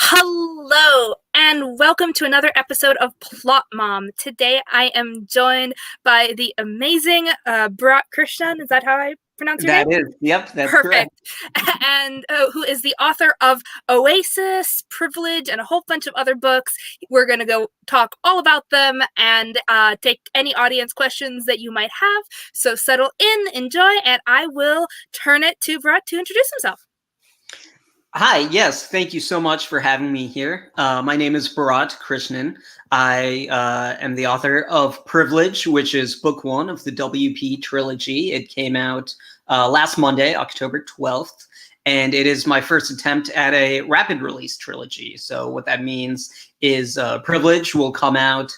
Hello, and welcome to another episode of Plot Mom. Today I am joined by the amazing Bharat Krishnan. Is that how I pronounce your name? That is, yep, that's Perfect. correct. And who is the author of Oasis, Privilege, and a whole bunch of other books. We're going to go talk all about them and take any audience questions that you might have. So settle in, enjoy, and I will turn it to Bharat to introduce himself. Hi, yes, thank you so much for having me here. My name is Bharat Krishnan. I am the author of Privilege, which is book one of the WP trilogy. It came out last Monday, October 12th, and it is my first attempt at a rapid release trilogy. So what that means is Privilege will come out,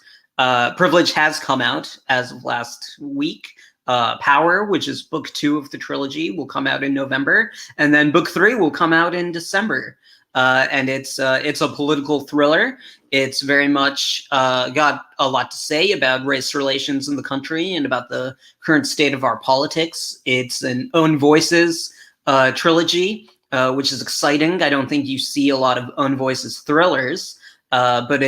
Privilege has come out as of last week. Power, which is book two of the trilogy, will come out in November, and then book three will come out in December. And it's a political thriller. It's very much got a lot to say about race relations in the country and about the current state of our politics. It's an Own Voices trilogy, which is exciting. I don't think you see a lot of Own Voices thrillers, but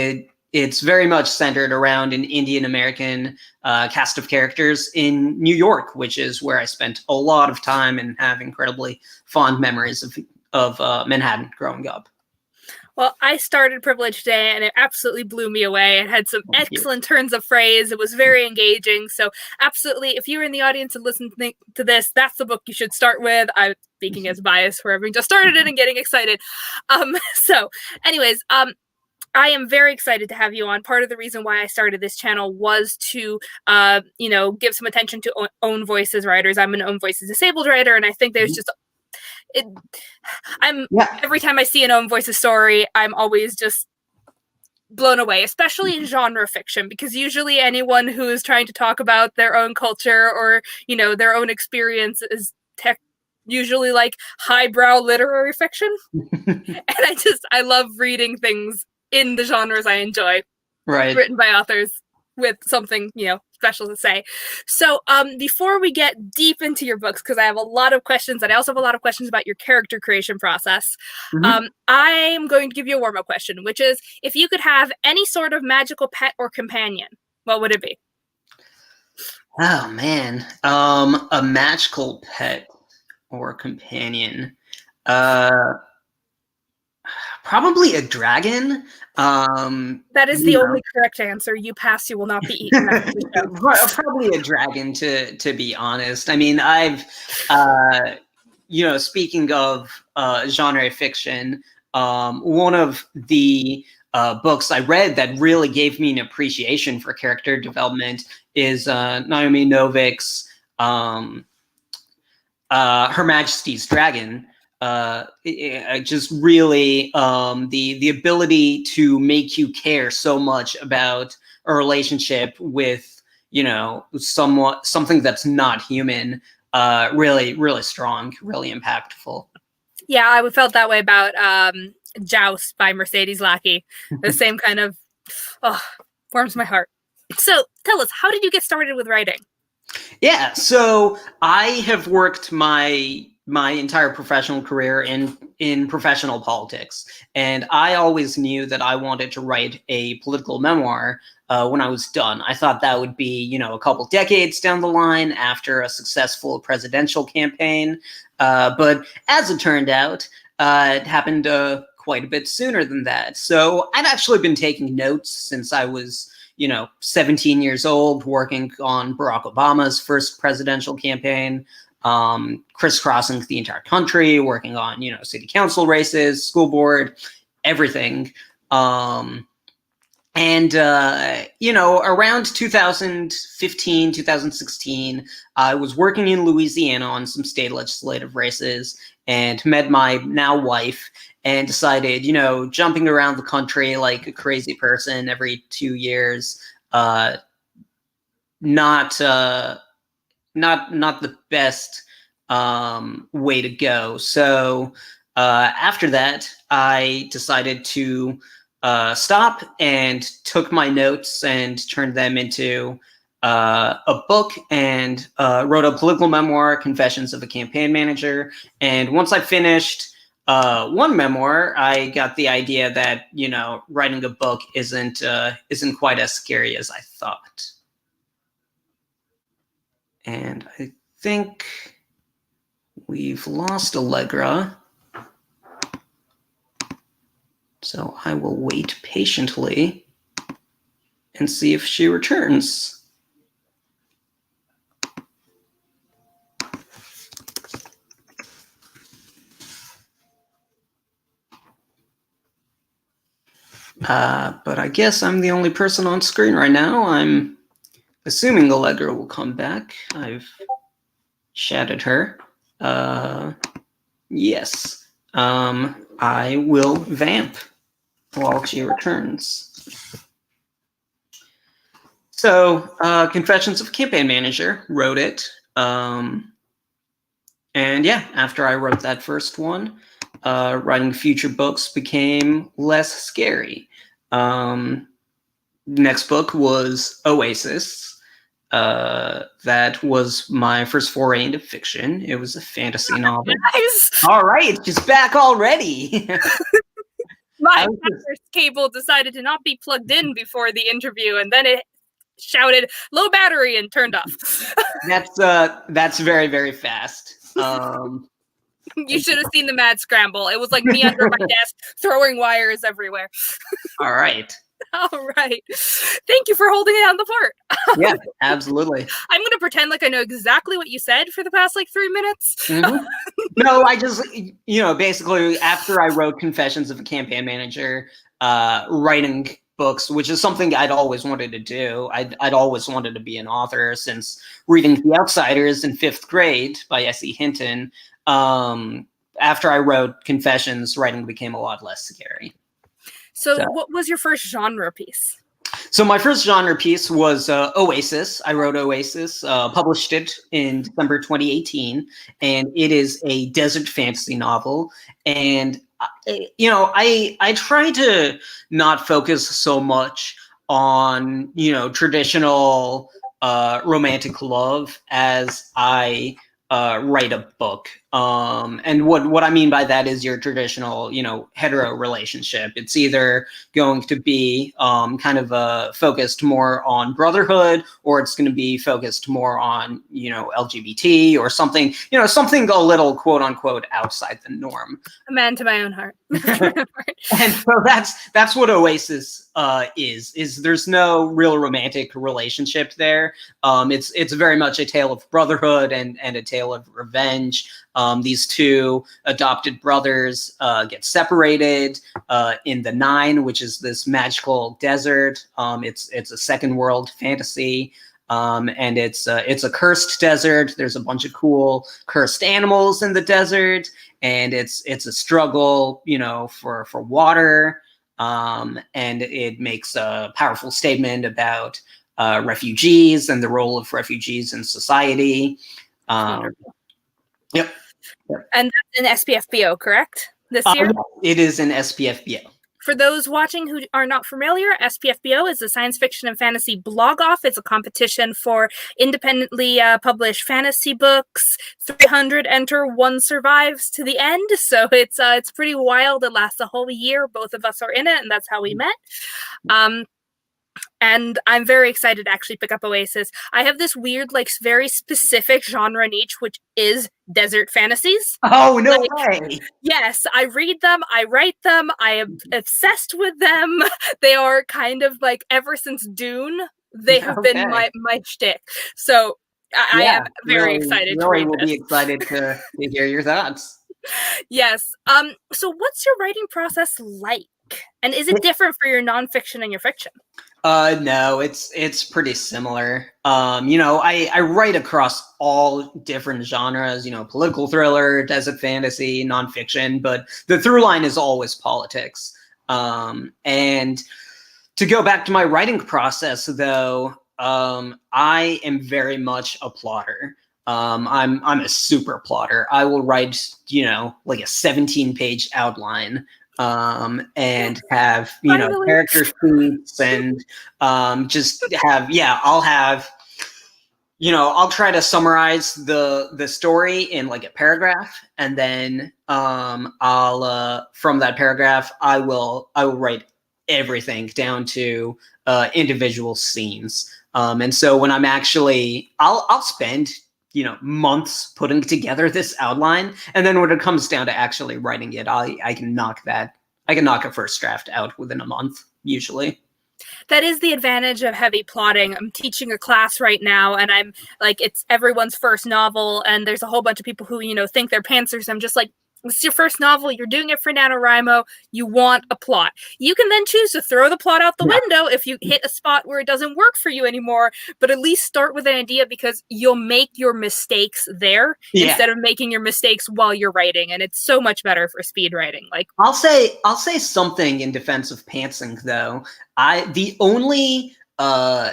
it's very much centered around an Indian American cast of characters in New York, which is where I spent a lot of time and have incredibly fond memories of Manhattan growing up. Well, I started Privilege today, and it absolutely blew me away. It had some excellent turns of phrase. It was very engaging. So absolutely, if you're in the audience and listening to this, that's the book you should start with. I'm speaking as bias for having just started it and getting excited. Anyways, I am very excited to have you on. Part of the reason why I started this channel was to, give some attention to Own Voices writers. I'm an Own Voices disabled writer, and I think there's just every time I see an Own Voices story, I'm always just blown away, especially in genre fiction, because usually anyone who is trying to talk about their own culture or, their own experience is usually like highbrow literary fiction. And I love reading things in the genres I enjoy, right? Written by authors with something, special to say. So before we get deep into your books, because I have a lot of questions, and I also have a lot of questions about your character creation process, I'm going to give you a warm-up question, which is, if you could have any sort of magical pet or companion, what would it be? Oh, man. A magical pet or companion. Probably a dragon. That is the only correct answer. You pass, you will not be eaten. Probably a dragon, to be honest. I mean, I've, speaking of genre fiction, one of the books I read that really gave me an appreciation for character development is Naomi Novik's Her Majesty's Dragon. Just really the ability to make you care so much about a relationship with something that's not human, really, really strong, really impactful. Yeah, I felt that way about Joust by Mercedes Lackey. The same kind of warms my heart. So tell us, how did you get started with writing? Yeah, so I have worked my entire professional career in professional politics, and I always knew that I wanted to write a political memoir when I was done. I thought that would be, a couple decades down the line after a successful presidential campaign, but as it turned out, it happened quite a bit sooner than that. So I'd actually been taking notes since I was 17 years old, working on Barack Obama's first presidential campaign, crisscrossing the entire country, working on, city council races, school board, everything. Around 2015, 2016, I was working in Louisiana on some state legislative races and met my now wife and decided, jumping around the country like a crazy person every 2 years, not the best way to go. So after that, I decided to stop and took my notes and turned them into a book and wrote a political memoir, Confessions of a Campaign Manager. And once I finished, one memoir, I got the idea that, writing a book isn't quite as scary as I thought. And I think we've lost Allegra. So I will wait patiently and see if she returns. But I guess I'm the only person on screen right now. I'm assuming Allegra will come back. I've chatted her. Yes. I will vamp while she returns. So, Confessions of a Campaign Manager, wrote it. And yeah, after I wrote that first one, writing future books became less scary. Next book was Oasis. That was my first foray into fiction. It was a fantasy novel. Nice. All right, she's back already. My cable decided to not be plugged in before the interview, and then it shouted low battery and turned off. That's very, very fast. You should have seen the mad scramble. It was like me under my desk throwing wires everywhere. All right. All right. Thank you for holding it down the fort. Yeah, absolutely. I'm going to pretend like I know exactly what you said for the past 3 minutes. Mm-hmm. No, I just, basically after I wrote Confessions of a Campaign Manager, writing books, which is something I'd always wanted to do. I'd always wanted to be an author since reading The Outsiders in 5th grade by S.E. Hinton. After I wrote Confessions, writing became a lot less scary. So what was your first genre piece? So my first genre piece was Oasis. I wrote Oasis, published it in December 2018, and it is a desert fantasy novel. And I try to not focus so much on traditional romantic love as I write a book. And what I mean by that is your traditional, hetero relationship. It's either going to be kind of focused more on brotherhood, or it's going to be focused more on, LGBT or something, something a little quote unquote outside the norm. A man to my own heart. And so that's what Oasis is there's no real romantic relationship there. It's very much a tale of brotherhood and a tale of revenge. These two adopted brothers get separated in the Nine, which is this magical desert. It's a second world fantasy. And it's a cursed desert. There's a bunch of cool cursed animals in the desert, and it's a struggle, for water. And it makes a powerful statement about refugees and the role of refugees in society. Yep. And that's in SPFBO, correct? This year? It is in SPFBO. For those watching who are not familiar, SPFBO is a science fiction and fantasy blog-off. It's a competition for independently published fantasy books. 300 enter, 1 survives to the end. So it's pretty wild. It lasts a whole year. Both of us are in it, and that's how we met. And I'm very excited to actually pick up Oasis. I have this weird, very specific genre niche, which is desert fantasies. Oh, no way. Yes, I read them, I write them, I am obsessed with them. They are kind of ever since Dune, they have been my shtick. So I am very excited to read will this. Be excited to hear your thoughts. Yes. So what's your writing process like? And is it different for your nonfiction and your fiction? No, it's pretty similar. I write across all different genres, political thriller, desert fantasy, nonfiction, but the through line is always politics. And to go back to my writing process, though, I am very much a plotter. I'm a super plotter. I will write, a 17-page outline. And have, character sheets and just have, I'll have, I'll try to summarize the story in like a paragraph, and then I'll from that paragraph I will write everything down to individual scenes. And so when I'm actually, I'll spend months putting together this outline, and then when it comes down to actually writing it, I can knock a first draft out within a month usually. That is the advantage of heavy plotting. I'm teaching a class right now, and I'm like, it's everyone's first novel, and there's a whole bunch of people who, think they're pantsers. I'm just like, it's your first novel. You're doing it for NaNoWriMo. You want a plot. You can then choose to throw the plot out the window if you hit a spot where it doesn't work for you anymore, but at least start with an idea, because you'll make your mistakes there instead of making your mistakes while you're writing. And it's so much better for speed writing. Like, I'll say something in defense of pantsing though. The only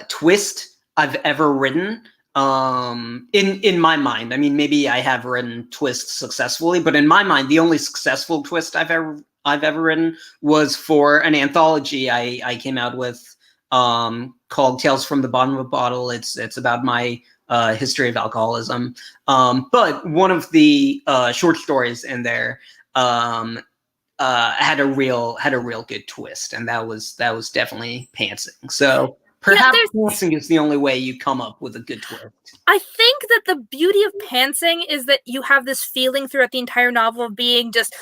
twist I've ever written, in my mind, I mean, maybe I have written twists successfully, but in my mind, the only successful twist I've ever written was for an anthology I came out with, called Tales from the Bottom of a Bottle. It's about my history of alcoholism. But one of the short stories in there had a real good twist, and that was definitely pantsing. So perhaps pantsing is the only way you come up with a good twist. I think that the beauty of pantsing is that you have this feeling throughout the entire novel of being just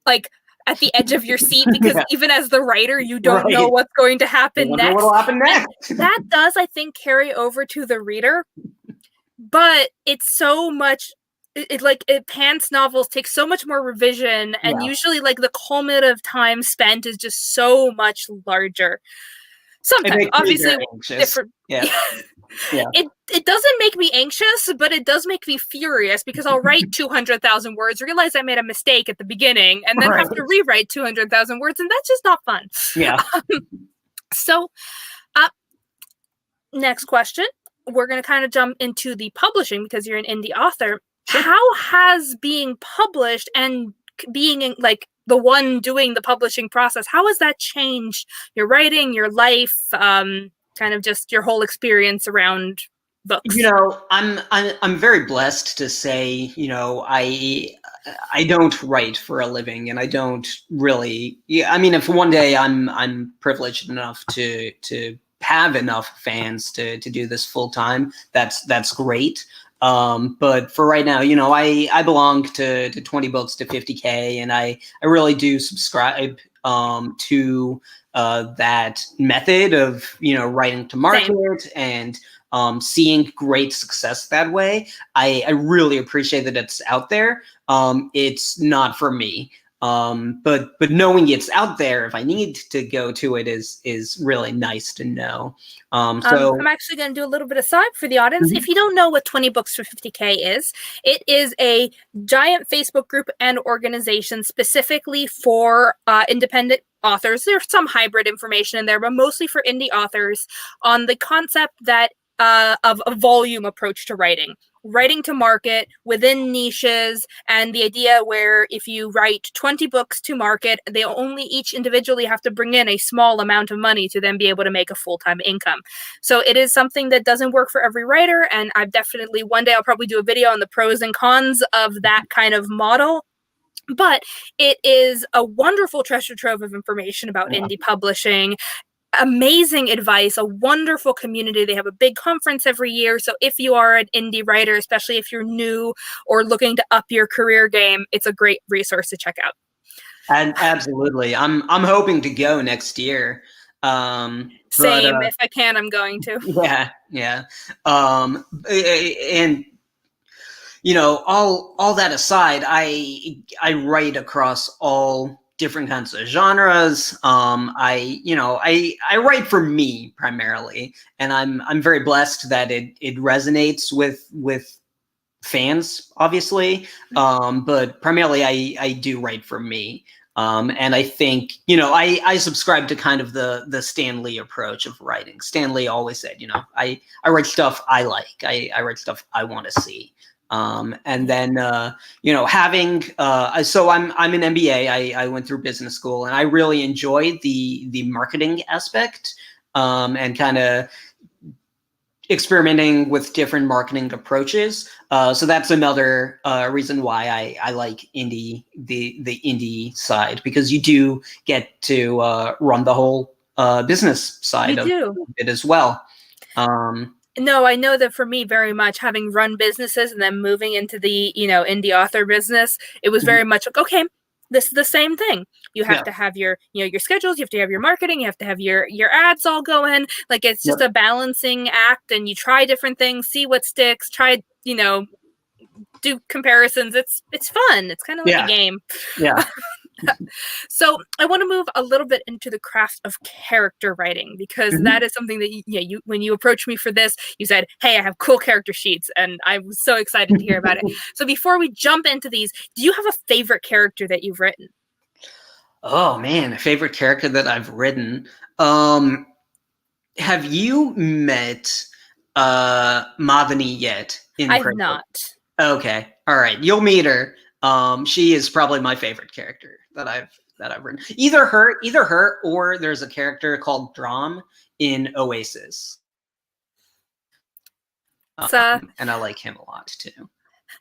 like at the edge of your seat, because even as the writer, you don't know what's going to happen next. What will happen next? That does, I think, carry over to the reader, but it's so much. Pants novels take so much more revision, and usually like the culminative time spent is just so much larger. Sometimes, obviously, different. It doesn't make me anxious, but it does make me furious, because I'll write 200,000 words, realize I made a mistake at the beginning, and then have to rewrite 200,000 words, and that's just not fun. Yeah. So, next question. We're going to kind of jump into the publishing, because you're an indie author. Sure. How has being published and being like the one doing the publishing process, how has that changed your writing, your life, kind of just your whole experience around books? I'm very blessed to say, I don't write for a living, and I don't really. I mean, if one day I'm privileged enough to have enough fans to do this full time, that's great. But for right now, I belong to 20 books to 50K, and I really do subscribe to that method of writing to market and seeing great success that way. I really appreciate that it's out there. It's not for me. But knowing it's out there, if I need to go to it, is really nice to know. So I'm actually going to do a little bit of side for the audience. If you don't know what 20 Books for 50K is, it is a giant Facebook group and organization specifically for independent authors. There's some hybrid information in there, but mostly for indie authors, on the concept that of a volume approach to writing to market within niches, and the idea where if you write 20 books to market, they only each individually have to bring in a small amount of money to then be able to make a full-time income. So it is something that doesn't work for every writer, and I've definitely, one day I'll probably do a video on the pros and cons of that kind of model. But it is a wonderful treasure trove of information about indie publishing, amazing advice, a wonderful community. They have a big conference every year. So if you are an indie writer, especially if you're new or looking to up your career game, it's a great resource to check out. And absolutely. I'm hoping to go next year. Same. If I can, I'm going to. Yeah. And all that aside, I write across all different kinds of genres. I write for me primarily, and I'm very blessed that it resonates with fans, obviously. But primarily I do write for me. And I think, I subscribe to kind of the Stan Lee approach of writing. Stan Lee always said, I write stuff I like. I write stuff I want to see. And then, having, so I'm an MBA. I went through business school, and I really enjoy the marketing aspect, and kind of experimenting with different marketing approaches. So that's another reason why I like the indie side, because you do get to run the whole business side of it as well. No, I know that for me, very much having run businesses and then moving into the, indie author business, it was very much like, okay, this is the same thing. You have to have your, your schedules, you have to have your marketing, you have to have your ads all going. Like, it's just a balancing act, and you try different things, see what sticks, try, do comparisons. It's fun. It's kind of like a game. Yeah. So I want to move a little bit into the craft of character writing, because that is something that you when you approached me for this, you said, hey, I have cool character sheets, and I was so excited to hear about it. So before we jump into these, do you have a favorite character that you've written? Oh man, a favorite character that I've written. Have you met Madhani yet? I've not. Okay, all right, you'll meet her. She is probably my favorite character that I've written. Either her, or there's a character called Dram in Oasis. And I like him a lot too.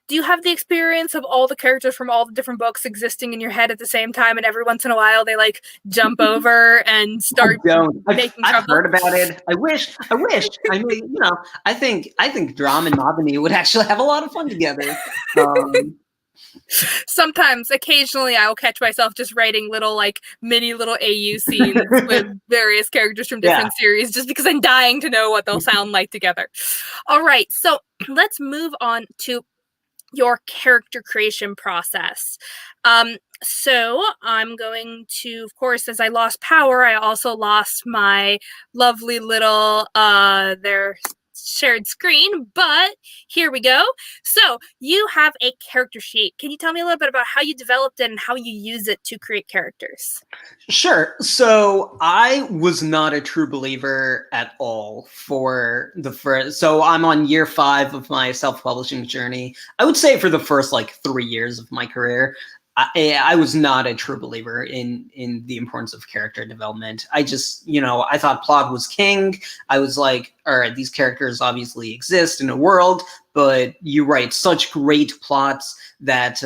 Do you have the experience of all the characters from all the different books existing in your head at the same time, and every once in a while they like jump over and start making trouble? I've heard about it. I wish. I mean, I think Dram and Madhani would actually have a lot of fun together. Sometimes, occasionally, I will catch myself just writing little mini AU scenes with various characters from different series, just because I'm dying to know what they'll sound like together. All right, so let's move on to your character creation process. So I'm going to, of course, as I lost power, I also lost my lovely little their shared screen, but here we go. So you have a character sheet. Can you tell me a little bit about how you developed it and how you use it to create characters? Sure. So I was not a true believer at all for the first. So I'm on year 5 of my self-publishing journey. I would say for the first 3 years of my career, I was not a true believer in the importance of character development. I just, I thought plot was king. I was like, all right, these characters obviously exist in a world, but you write such great plots that,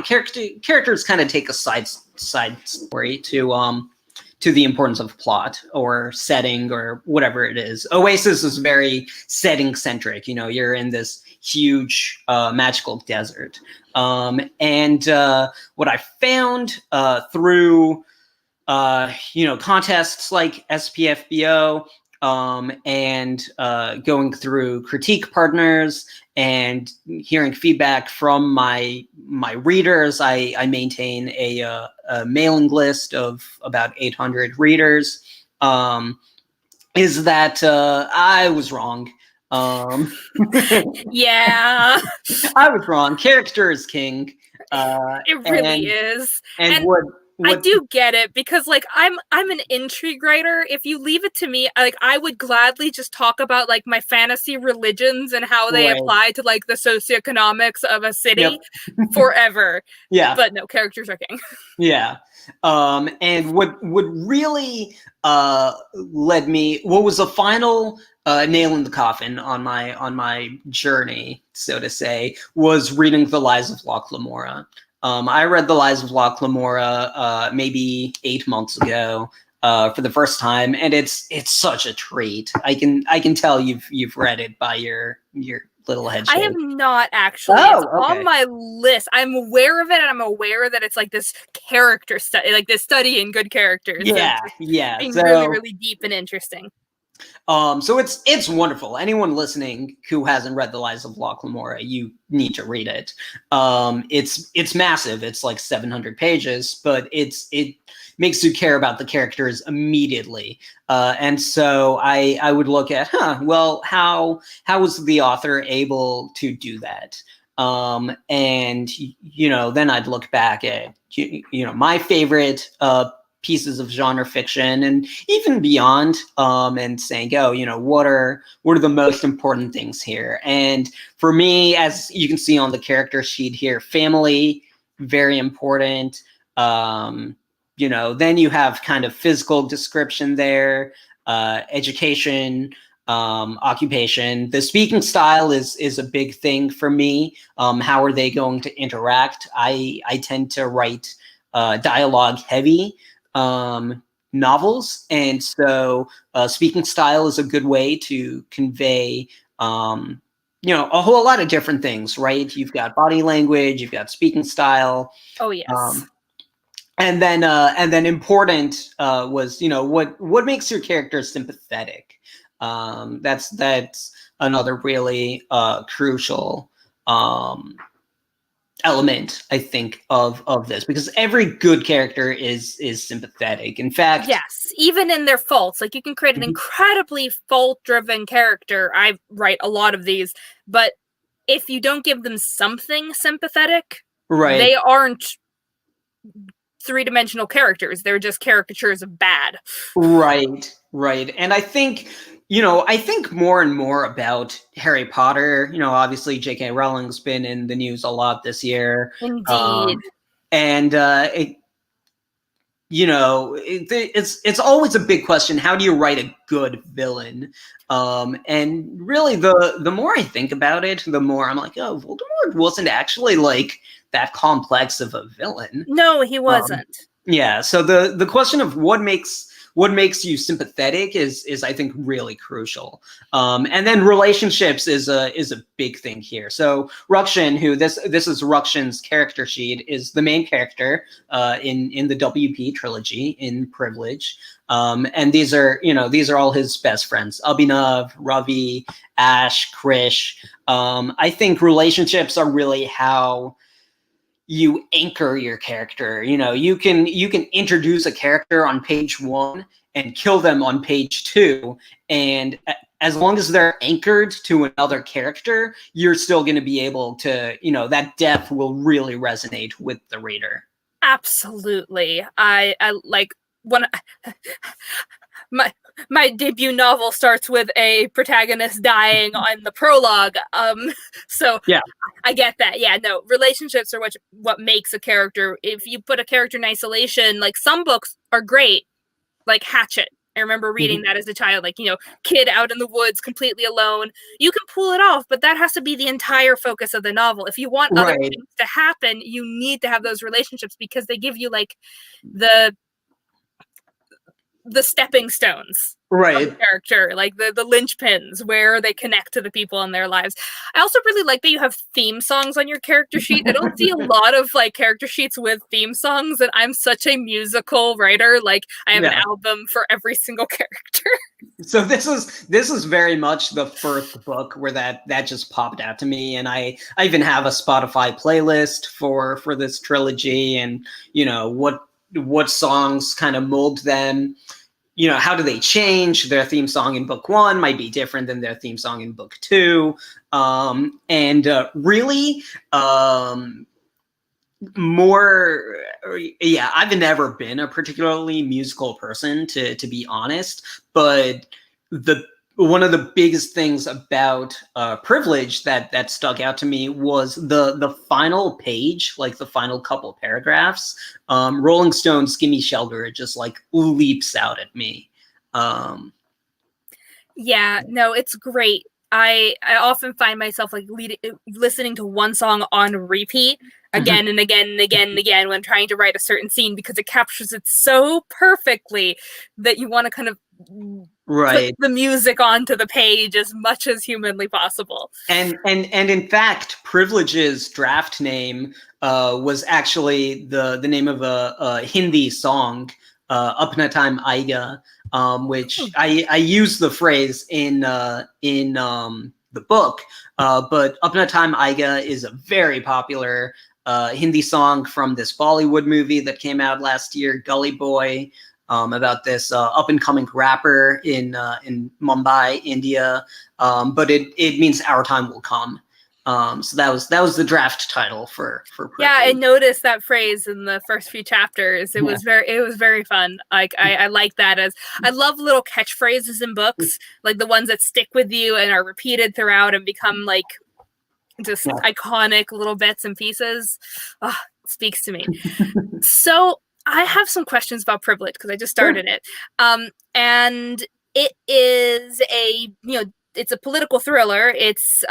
characters kind of take a side story to the importance of plot or setting or whatever it is. Oasis is very setting centric. You're in this huge magical desert. And what I found through contests like SPFBO and going through critique partners and hearing feedback from my readers, I maintain a mailing list of about 800 readers. Is that I was wrong. Yeah, I was wrong. Character is king. It really is. And what I do get it, because I'm an intrigue writer. If you leave it to me, I would gladly just talk about my fantasy religions and how they apply to the socioeconomics of a city forever. Yeah. But no, characters are king. Yeah. And what really led me, what was the final nail in the coffin on my journey, so to say, was reading The Lies of Locke Lamora. I read The Lies of Locke Lamora maybe 8 months ago for the first time, and it's such a treat. I can tell you've read it by your little head shake. I have not actually. It's on my list. I'm aware of it, and I'm aware that it's this character study, this study in good characters. Yeah. Being really, really deep and interesting. So it's wonderful. Anyone listening who hasn't read The Lies of Locke Lamora, you need to read it. It's massive. It's 700 pages, but it makes you care about the characters immediately. And so I would look at, well, how was the author able to do that? And then I'd look back at my favorite pieces of genre fiction and even beyond, and saying, what are the most important things here? And for me, as you can see on the character sheet here, family, very important. Then you have kind of physical description there, education, occupation. The speaking style is a big thing for me. How are they going to interact? I tend to write dialogue heavy novels, and so speaking style is a good way to convey a whole lot of different things, right? You've got body language, you've got speaking style. Oh yes. And then important was, what makes your character sympathetic. That's another really crucial element, I think, of this, because every good character is sympathetic. In fact, yes, even in their faults, like you can create an incredibly fault-driven character. I write a lot of these, but if you don't give them something sympathetic, right, they aren't three-dimensional characters. They're just caricatures of bad. Right. And I think more and more about Harry Potter. Obviously J.K. Rowling's been in the news a lot this year. Indeed. And it's always a big question. How do you write a good villain? And really, the more I think about it, the more I'm like, oh, Voldemort wasn't actually like that complex of a villain. No, he wasn't. Yeah. So the question of what makes you sympathetic is I think really crucial. And then relationships is a big thing here. So Rukshin, who this is Rukshin's character sheet, is the main character in the WP trilogy in Privilege. And these are all his best friends: Abhinav, Ravi, Ash, Krish. I think relationships are really how you anchor your character. You can introduce a character on page 1 and kill them on page 2, and as long as they're anchored to another character, you're still going to be able to, that depth will really resonate with the reader. Absolutely. I like when my debut novel starts with a protagonist dying on the prologue. So yeah, I get that. Yeah, no, relationships are what makes a character. If you put a character in isolation, like some books are great, like Hatchet. I remember reading that as a child, like, kid out in the woods completely alone. You can pull it off, but that has to be the entire focus of the novel. If you want other things to happen, you need to have those relationships, because they give you like the stepping stones of the character, like the linchpins where they connect to the people in their lives. I also really like that you have theme songs on your character sheet. I don't see a lot of like character sheets with theme songs, and I'm such a musical writer. Like I have an album for every single character. So this is very much the first book where that just popped out to me, and I even have a Spotify playlist for this trilogy, and what songs kind of mold them. How do they change? Their theme song in book 1 might be different than their theme song in book 2. Really, I've never been a particularly musical person, to be honest, but one of the biggest things about Privilege that stuck out to me was the final page, like the final couple paragraphs. Rolling Stone's "Gimme Shelter" it just like leaps out at me. Yeah, no, it's great. I often find myself like listening to one song on repeat again and again and again and again when trying to write a certain scene, because it captures it so perfectly that you want to kind of put the music onto the page as much as humanly possible. And in fact, Privilege's draft name was actually the name of a Hindi song, Apna Time Aayega, which I use the phrase in the book, but Apna Time Aayega is a very popular Hindi song from this Bollywood movie that came out last year, Gully Boy, about this up-and-coming rapper in Mumbai, India. But it means "Our Time Will Come." So that was the draft title for Privilege. Yeah, I noticed that phrase in the first few chapters. It was very fun. Like I like that. As I love little catchphrases in books, like the ones that stick with you and are repeated throughout and become like just iconic little bits and pieces. Oh, it speaks to me. So I have some questions about Privilege because I just started it. And it is a, it's a political thriller. It's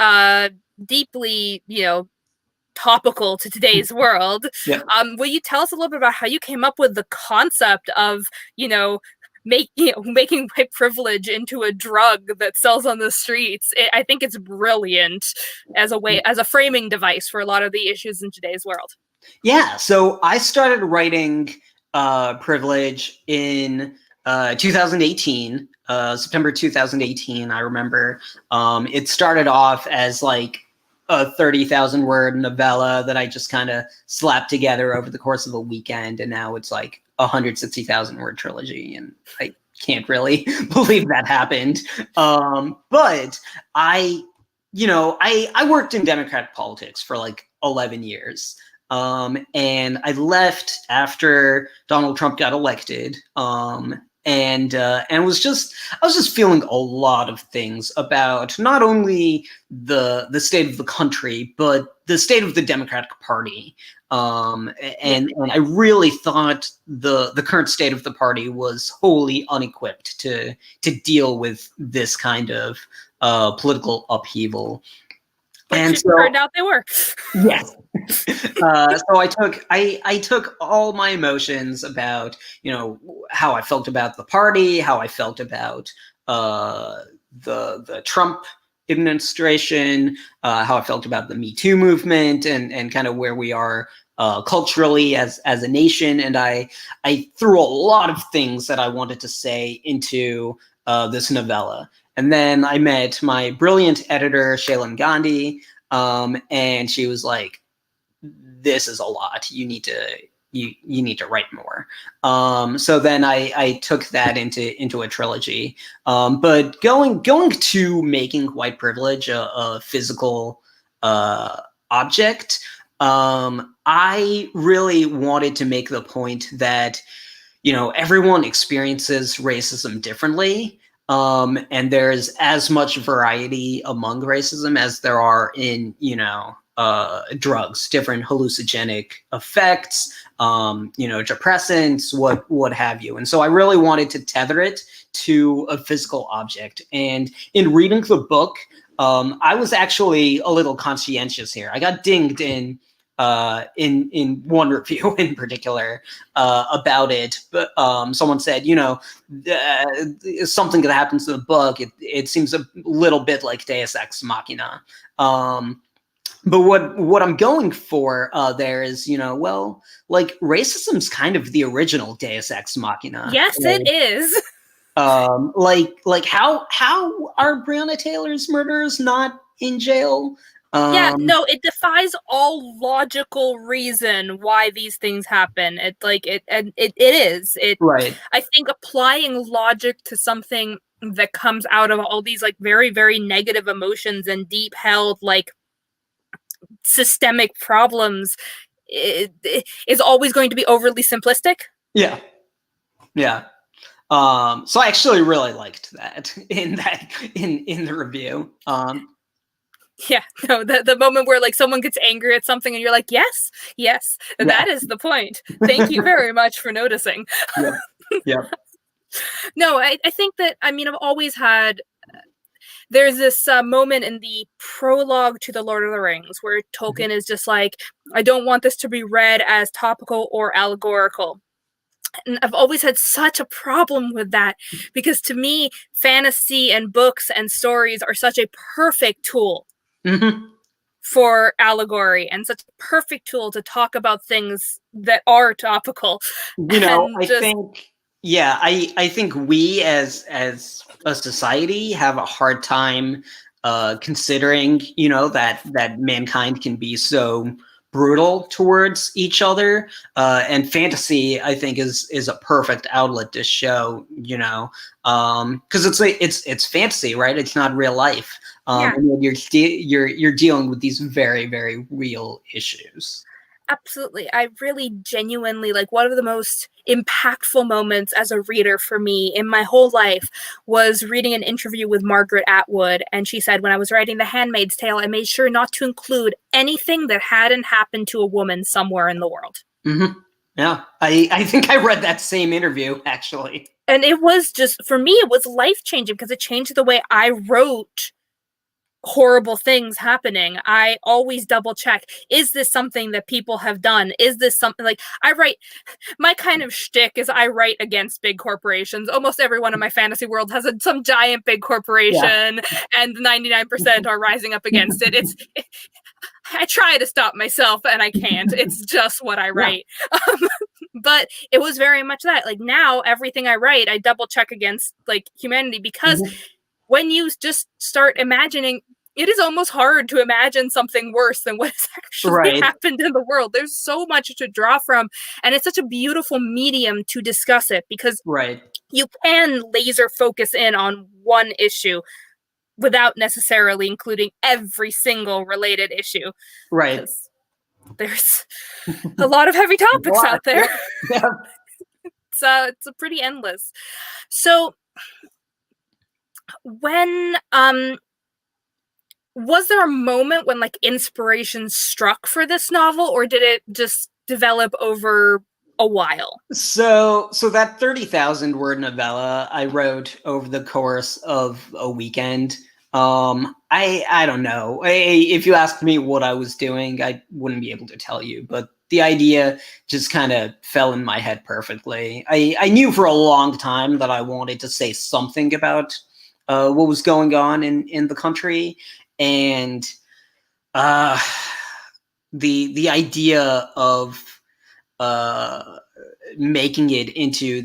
deeply, topical to today's world. Yeah. Will you tell us a little bit about how you came up with the concept of, making white privilege into a drug that sells on the streets? I think it's brilliant as a framing device for a lot of the issues in today's world. Yeah, so I started writing Privilege in 2018, September 2018. I remember it started off as like a 30,000 word novella that I just kind of slapped together over the course of a weekend, and now it's like 160,000 word trilogy, and I can't really believe that happened. But I worked in Democratic politics for like 11 years. And I left after Donald Trump got elected. And I was just feeling a lot of things about not only the state of the country, but the state of the Democratic Party. And I really thought the current state of the party was wholly unequipped to deal with this kind of political upheaval. And so turned out they were. Yes. So I took all my emotions about, how I felt about the party, how I felt about the Trump administration, how I felt about the Me Too movement, and kind of where we are culturally as a nation. And I threw a lot of things that I wanted to say into this novella. And then I met my brilliant editor, Shailin Gandhi, and she was like, "This is a lot. You need to write more." So then I took that into a trilogy. But going to making white privilege a physical object, I really wanted to make the point that everyone experiences racism differently. And there's as much variety among racism as there are in, drugs, different hallucinogenic effects, depressants, what have you. And so I really wanted to tether it to a physical object. And in reading the book, I was actually a little conscientious here. I got dinged in one review in particular about it, but someone said, something that happens in the book, it seems a little bit like Deus Ex Machina. But what I'm going for there is, racism's kind of the original Deus Ex Machina. Yes, it is. How are Breonna Taylor's murderers not in jail? It defies all logical reason why these things happen. It is. Right. I think applying logic to something that comes out of all these like very, very negative emotions and deep held like systemic problems is always going to be overly simplistic. Yeah. So I actually really liked that in the review. The moment where like someone gets angry at something and you're like, yes, that is the point. Thank you very much for noticing. Yeah. No, I think that, I've always had, there's this moment in the prologue to The Lord of the Rings where Tolkien is just like, I don't want this to be read as topical or allegorical. And I've always had such a problem with that because to me, fantasy and books and stories are such a perfect tool for allegory and such a perfect tool to talk about things that are topical. I think we as a society have a hard time considering, that mankind can be so brutal towards each other, and fantasy, I think, is a perfect outlet to show, because it's fantasy, right? It's not real life, and you're dealing with these very, very real issues. Absolutely. I really genuinely, like, one of the most impactful moments as a reader for me in my whole life was reading an interview with Margaret Atwood. And she said, when I was writing The Handmaid's Tale, I made sure not to include anything that hadn't happened to a woman somewhere in the world. Yeah, I think I read that same interview actually. And it was just, for me, it was life changing because it changed the way I wrote horrible things happening. I always double check, is this something that people have done? Is this something, like, I write, my kind of shtick is I write against big corporations. Almost everyone in my fantasy world has some giant big corporation, and 99% are rising up against it. I try to stop myself and I can't. It's just what I write. But it was very much that. Like, now everything I write, I double check against, like, humanity, because when you just start imagining, it is almost hard to imagine something worse than what has actually happened in the world. There's so much to draw from, and it's such a beautiful medium to discuss it, because you can laser focus in on one issue without necessarily including every single related issue. Right. There's a lot of heavy topics out there. It's a pretty endless. So when was there a moment when, like, inspiration struck for this novel, or did it just develop over a while? So that 30,000 word novella I wrote over the course of a weekend. I don't know. If you asked me what I was doing, I wouldn't be able to tell you, but the idea just kind of fell in my head perfectly. I knew for a long time that I wanted to say something about what was going on in the country, and the idea of making it into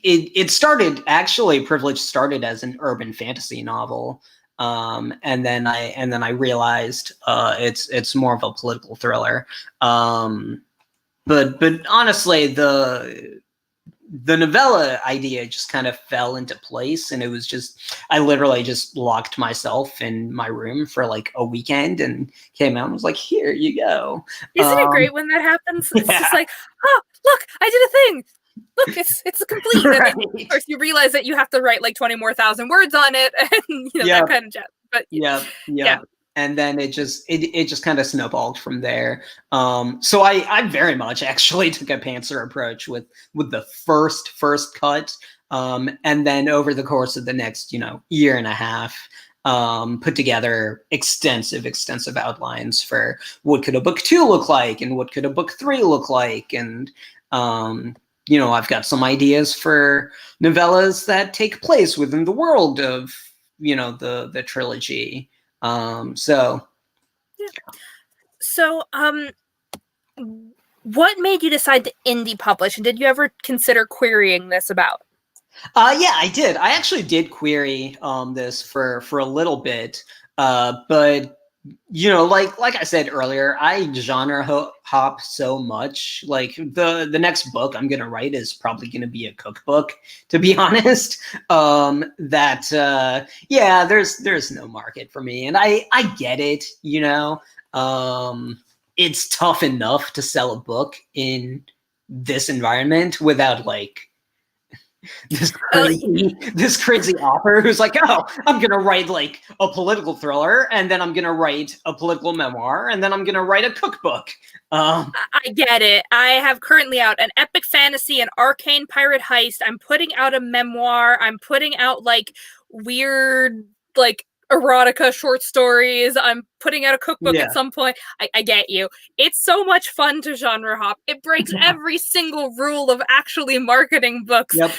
it started, actually, Privilege started as an urban fantasy novel, and then I realized it's more of a political thriller, but honestly, the novella idea just kind of fell into place, and it was just, I literally just locked myself in my room for like a weekend and came out and was like, here you go. Isn't it great when that happens? It's just like, oh, look, I did a thing. Look, it's complete. And then, of course, you realize that you have to write like 20 more thousand words on it, and that kind of jazz. But yeah. And then it just kind of snowballed from there. So I very much actually took a pantser approach with the first cut, and then over the course of the next year and a half, put together extensive outlines for what could a book 2 look like, and what could a book 3 look like, and I've got some ideas for novellas that take place within the world of the trilogy. So what made you decide to indie publish, and did you ever consider querying this about? Yeah, I did. I actually did query this for a little bit, but like I said earlier, I genre hop so much. Like the next book I'm gonna write is probably gonna be a cookbook, to be honest. There's no market for me, and I get it. It's tough enough to sell a book in this environment without like this crazy author who's like, oh, I'm gonna write like a political thriller, and then I'm gonna write a political memoir, and then I'm gonna write a cookbook. I get it. I have currently out an epic fantasy, an arcane pirate heist. I'm putting out a memoir. I'm putting out like weird like erotica short stories. I'm putting out a cookbook at some point. I get you. It's so much fun to genre hop. It breaks every single rule of actually marketing books. Yep.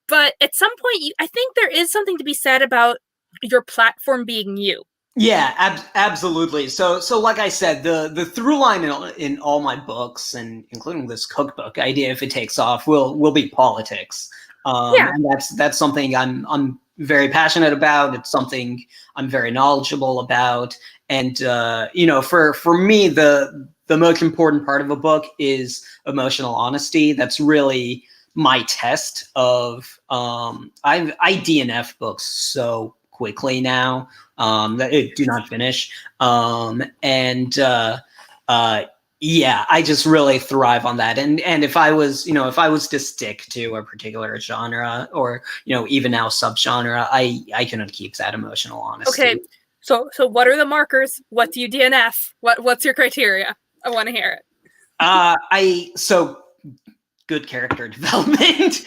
But at some point, I think there is something to be said about your platform being you. Yeah, absolutely. So like I said, the through line in all my books, and including this cookbook idea, if it takes off, will be politics. And that's something I'm very passionate about. It's something I'm very knowledgeable about. And for me, the most important part of a book is emotional honesty. That's really my test of I DNF books so quickly now that it do not finish. I just really thrive on that. And if I was to stick to a particular genre, or even now subgenre, I cannot keep that emotional honesty. Okay, so what are the markers? What do you DNF? What's your criteria? I want to hear it. So good character development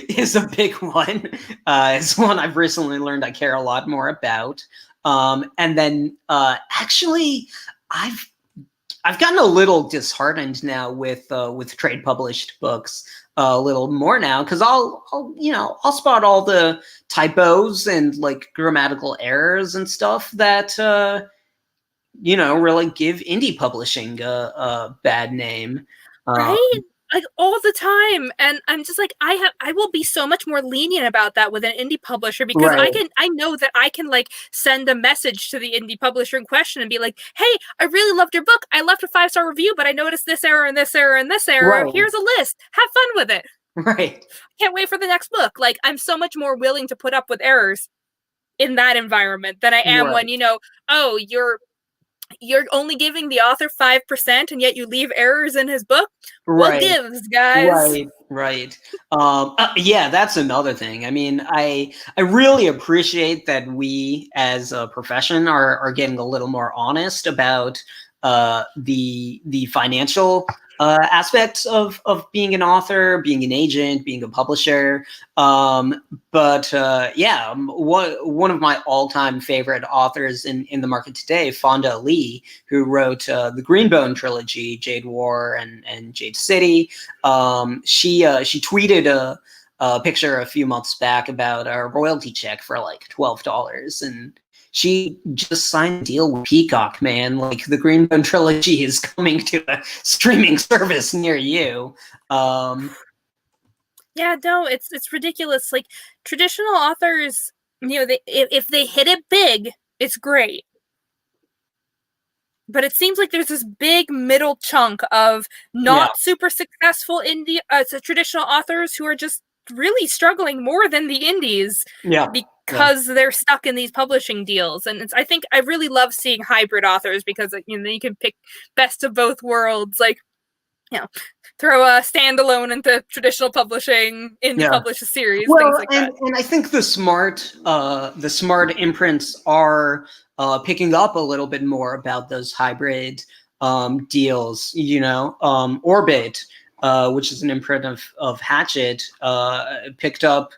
is a big one. It's one I've recently learned I care a lot more about. And then actually, I've gotten a little disheartened now with trade published books a little more now, because I'll spot all the typos and like grammatical errors and stuff that really give indie publishing a bad name. Right? Like all the time. And I'm just like, I will be so much more lenient about that with an indie publisher, because Right. I know that I can like send a message to the indie publisher in question and be like, hey, I really loved your book. I left a 5-star review, but I noticed this error and this error and this error. Right. Here's a list. Have fun with it. Right. Can't wait for the next book. Like, I'm so much more willing to put up with errors in that environment than I am when, oh, you're only giving the author 5% and yet you leave errors in his book. Right. What gives, guys? Right. Yeah, that's another thing. I mean, I really appreciate that we as a profession are getting a little more honest about the financial aspects of being an author, being an agent, being a publisher. But one of my all-time favorite authors in the market today, Fonda Lee, who wrote the Greenbone trilogy, Jade War and Jade City. She tweeted a picture a few months back about a royalty check for like $12, and she just signed a deal with Peacock, man. Like, the Greenbone trilogy is coming to a streaming service near you. Yeah, no, it's ridiculous. Like, traditional authors, if they hit it big, it's great. But it seems like there's this big middle chunk of not super successful indie traditional authors who are just really struggling more than the indies. Because they're stuck in these publishing deals. And I think I really love seeing hybrid authors, because you can pick best of both worlds. Like, throw a standalone into traditional publishing, indie publish a series, things like that. And I think the smart imprints are picking up a little bit more about those hybrid deals. Orbit, which is an imprint of Hatchet, picked up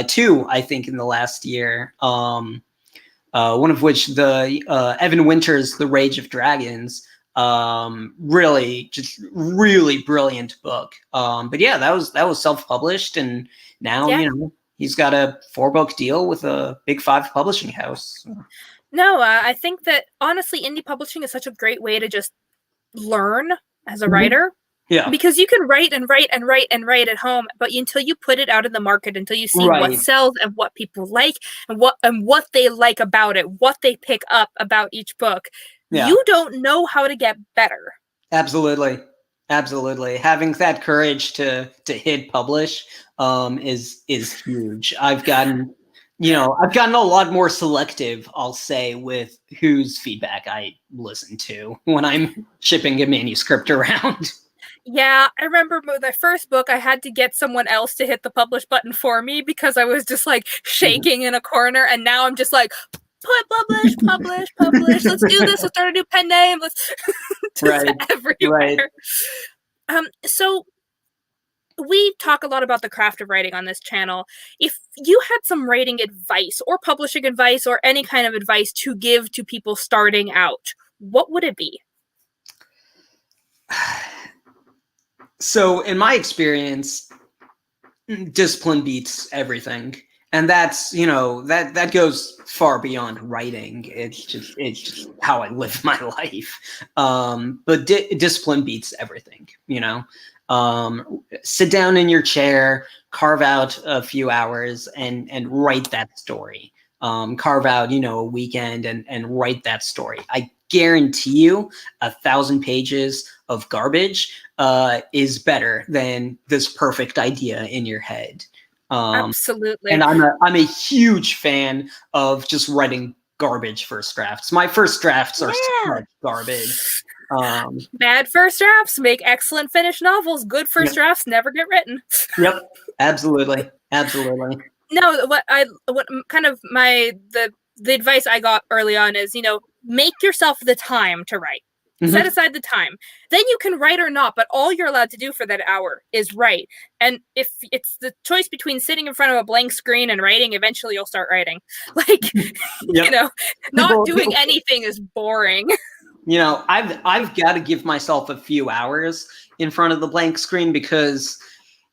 2, I think, in the last year. One of which, the Evan Winters' The Rage of Dragons, really brilliant book. But yeah, that was self-published, and now he's got a 4-book deal with a big 5 publishing house. No, I think that honestly, indie publishing is such a great way to just learn as a writer. Yeah. Because you can write and write and write and write at home, but until you put it out in the market, until you see what sells and what people like and what they like about it, what they pick up about each book, you don't know how to get better. Absolutely. Having that courage to hit publish is huge. I've gotten a lot more selective, I'll say, with whose feedback I listen to when I'm shipping a manuscript around. Yeah, I remember the first book, I had to get someone else to hit the publish button for me because I was just like shaking in a corner, and now I'm just like, publish. Let's do this. Let's start a new pen name. Let's everywhere. So we talk a lot about the craft of writing on this channel. If you had some writing advice or publishing advice or any kind of advice to give to people starting out, what would it be? So in my experience, discipline beats everything. And that's, that goes far beyond writing. It's just how I live my life. But discipline beats everything, sit down in your chair, carve out a few hours and write that story. Carve out, a weekend and write that story. I guarantee you 1,000 pages of garbage is better than this perfect idea in your head. Absolutely. And I'm a huge fan of just writing garbage first drafts. My first drafts are so much garbage. Bad first drafts make excellent finished novels. Good first drafts never get written. Yep, absolutely. No, the advice I got early on is, make yourself the time to write. Set aside the time. Then you can write or not, but all you're allowed to do for that hour is write. And if it's the choice between sitting in front of a blank screen and writing, eventually you'll start writing. Like, not doing anything is boring. I've got to give myself a few hours in front of the blank screen because,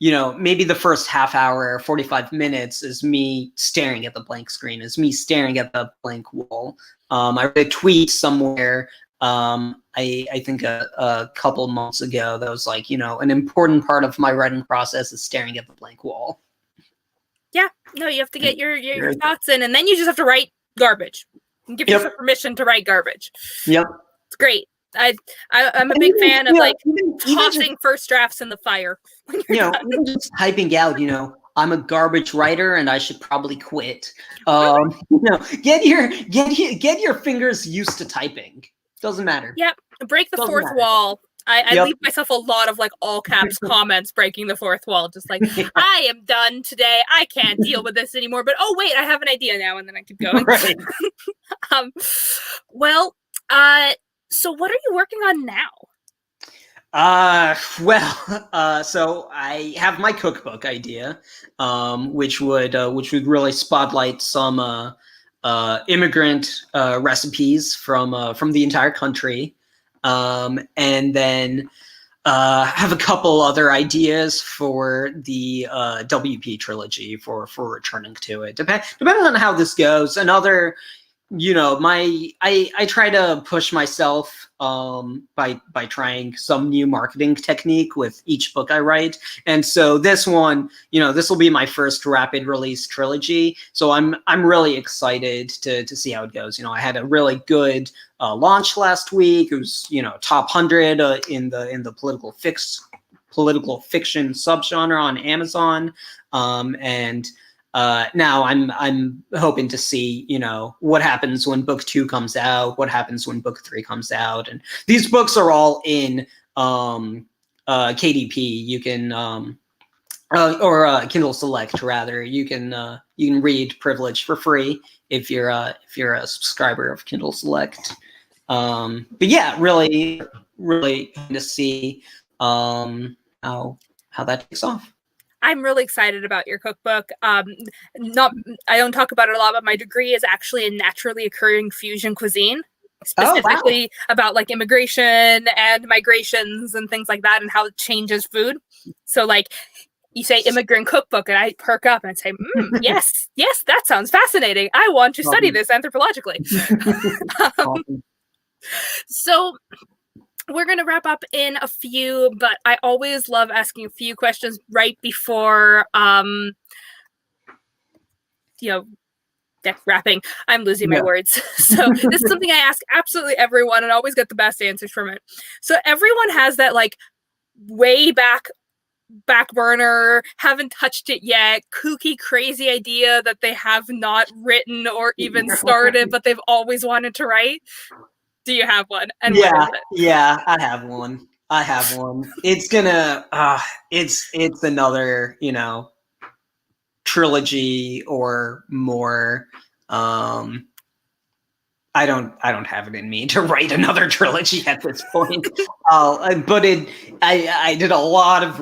maybe the first half hour, 45 minutes is me staring at the blank screen, is me staring at the blank wall. I read a tweet somewhere, I think a couple months ago that was like, an important part of my writing process is staring at the blank wall. Yeah, no, you have to get your thoughts in, and then you just have to write garbage. And give yourself permission to write garbage. Yep. It's great. I'm a big fan of tossing first drafts in the fire. Even just typing out, I'm a garbage writer and I should probably quit. Get your fingers used to typing. Doesn't matter. Yep. Break the fourth wall. I leave myself a lot of all caps comments breaking the fourth wall. Just like, I am done today. I can't deal with this anymore. But oh wait, I have an idea now, and then I keep going. Right. So what are you working on now? So I have my cookbook idea, which would really spotlight some immigrant recipes from the entire country, and then have a couple other ideas for the WP trilogy for returning to it. Depending on how this goes, another. I try to push myself by trying some new marketing technique with each book I write. And so this one, this will be my first rapid release trilogy. So I'm really excited to see how it goes. I had a really good launch last week. It was, top 100 in the political fiction subgenre on Amazon. And now I'm hoping to see, what happens when book 2 comes out, what happens when book 3 comes out. And these books are all in KDP. You can or Kindle Select rather. You can read Privilege for free if you're a subscriber of Kindle Select. But yeah, really to see how that takes off. I'm really excited about your cookbook. I don't talk about it a lot, but my degree is actually in naturally occurring fusion cuisine, specifically about immigration and migrations and things like that and how it changes food. So you say immigrant cookbook and I perk up and say, yes, that sounds fascinating. I want to study this anthropologically. So we're going to wrap up in a few, but I always love asking a few questions right before, wrapping. I'm losing my words. So this is something I ask absolutely everyone and always get the best answers from it. So everyone has that way back burner, haven't touched it yet, kooky, crazy idea that they have not written or even started, but they've always wanted to write. Do you have one? And yeah, I have one. It's gonna, it's another, trilogy or more. I don't have it in me to write another trilogy at this point. But I did a lot of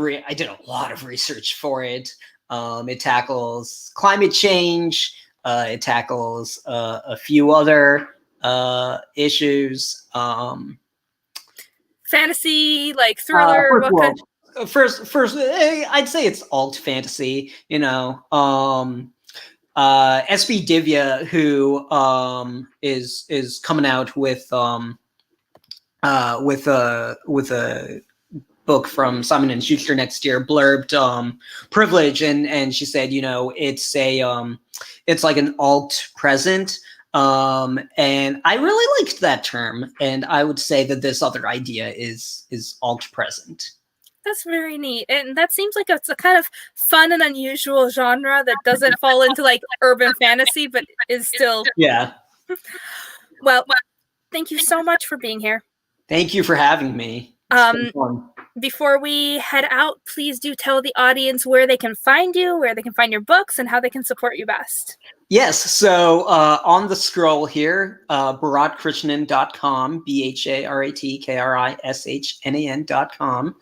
research for it. It tackles climate change. It tackles a few other issues, fantasy, thriller. First, I'd say it's alt fantasy. SB Divya, who is coming out with a book from Simon and Schuster next year, blurbed Privilege, and she said, it's like an alt present. And I really liked that term, and I would say that this other idea is alt present. That's very neat, and that seems like it's a kind of fun and unusual genre that doesn't fall into urban fantasy, but is still Well, thank you so much for being here. Thank you for having me. It's been fun. Before we head out, please do tell the audience where they can find you, where they can find your books, and how they can support you best. Yes, so on the scroll here, bharatkrishnan.com, BharatKrisnan.com.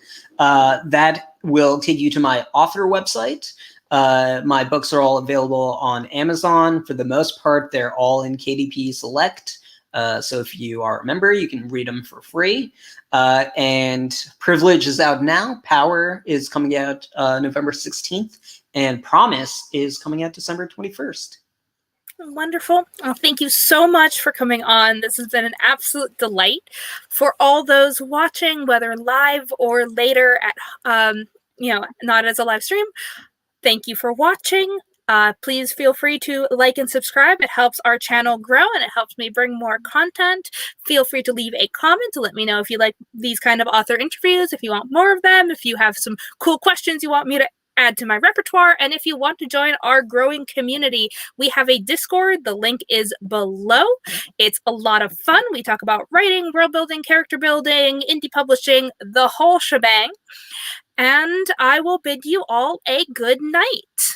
That will take you to my author website. My books are all available on Amazon. For the most part, they're all in KDP Select. So if you are a member, you can read them for free. And Privilege is out now. Power is coming out November 16th. And Promise is coming out December 21st. Wonderful. Well, thank you so much for coming on. This has been an absolute delight. For all those watching, whether live or later at, not as a live stream, thank you for watching. Please feel free to like and subscribe. It helps our channel grow and it helps me bring more content. Feel free to leave a comment to let me know if you like these kind of author interviews, if you want more of them, if you have some cool questions you want me to add to my repertoire, and if you want to join our growing community, we have a Discord. The link is below. It's a lot of fun. We talk about writing, world building, character building, indie publishing, the whole shebang. And I will bid you all a good night.